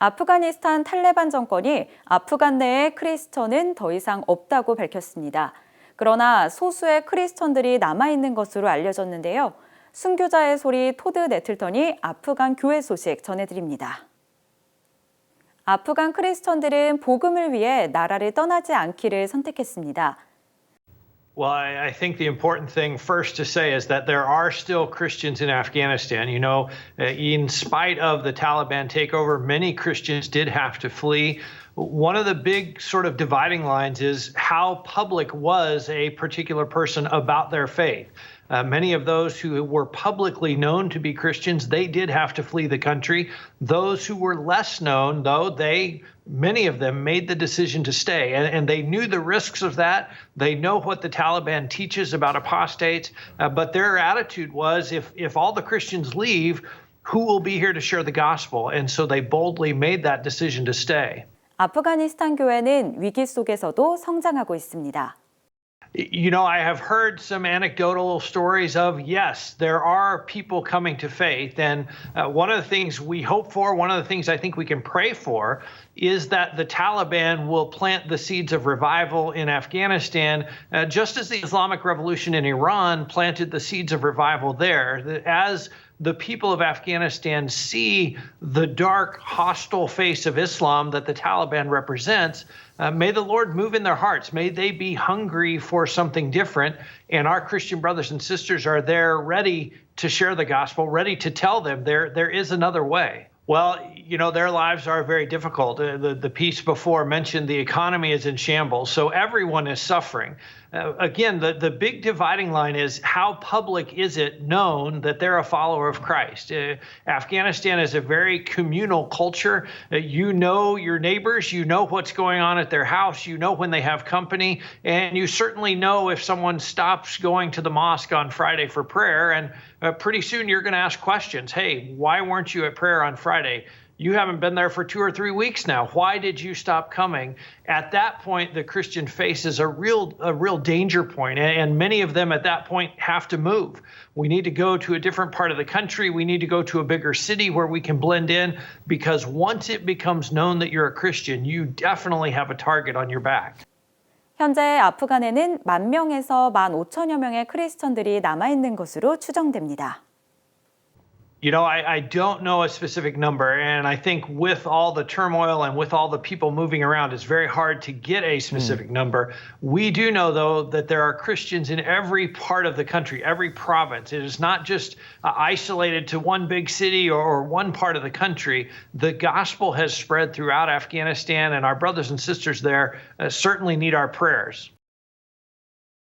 아프가니스탄 탈레반 정권이 아프간 내에 크리스천은 더 이상 없다고 밝혔습니다. 그러나 소수의 크리스천들이 남아있는 것으로 알려졌는데요. 순교자의 소리 토드 네틀턴이 아프간 교회 소식 전해드립니다. 아프간 크리스천들은 복음을 위해 나라를 떠나지 않기를 선택했습니다. Well, I think the important thing first to say is that there are still Christians in Afghanistan. You know, in spite of the Taliban takeover, many Christians did have to flee. One of the big sort of dividing lines is how public was a particular person about their faith. Many of those who were publicly known to be Christians, they did have to flee the country. Those who were less known, though, many of them made the decision to stay, and they knew the risks of that. They know what the Taliban teaches about apostates, but their attitude was, if all the Christians leave, who will be here to share the gospel? And so they boldly made that decision to stay. 아프가니스탄 교회는 위기 속에서도 성장하고 있습니다. You know, I have heard some anecdotal stories of, yes, there are people coming to faith. And one of the things we hope for, one of the things I think we can pray for, is that the Taliban will plant the seeds of revival in Afghanistan, just as the Islamic Revolution in Iran planted the seeds of revival there. As the people of Afghanistan see the dark, hostile face of Islam that the Taliban represents, may the Lord move in their hearts. May they be hungry for something different. And our Christian brothers and sisters are there ready to share the gospel, ready to tell them there is another way. Well, you know, their lives are very difficult. The piece before mentioned the economy is in shambles, so everyone is suffering. Again, the big dividing line is how public is it known that they're a follower of Christ? Afghanistan is a very communal culture. You know your neighbors, you know what's going on at their house, you know when they have company, and you certainly know if someone stops going to the mosque on Friday for prayer, and pretty soon you're going to ask questions. Hey, why weren't you at prayer on Friday? You haven't been there for 2 or 3 weeks now. Why did you stop coming? At that point, the Christian faces a real danger point, and many of them at that point have to move. We need to go to a different part of the country. We need to go to a bigger city where we can blend in, because once it becomes known that you're a Christian, you definitely have a target on your back. 현재 아프간에는 10,000에서 15,000여 명의 크리스천들이 남아있는 것으로 추정됩니다. You know, I don't know a specific number, and I think with all the turmoil and with all the people moving around, it's very hard to get a specific number. We do know, though, that there are Christians in every part of the country, every province. It is not just isolated to one big city or one part of the country. The gospel has spread throughout Afghanistan, and our brothers and sisters there certainly need our prayers.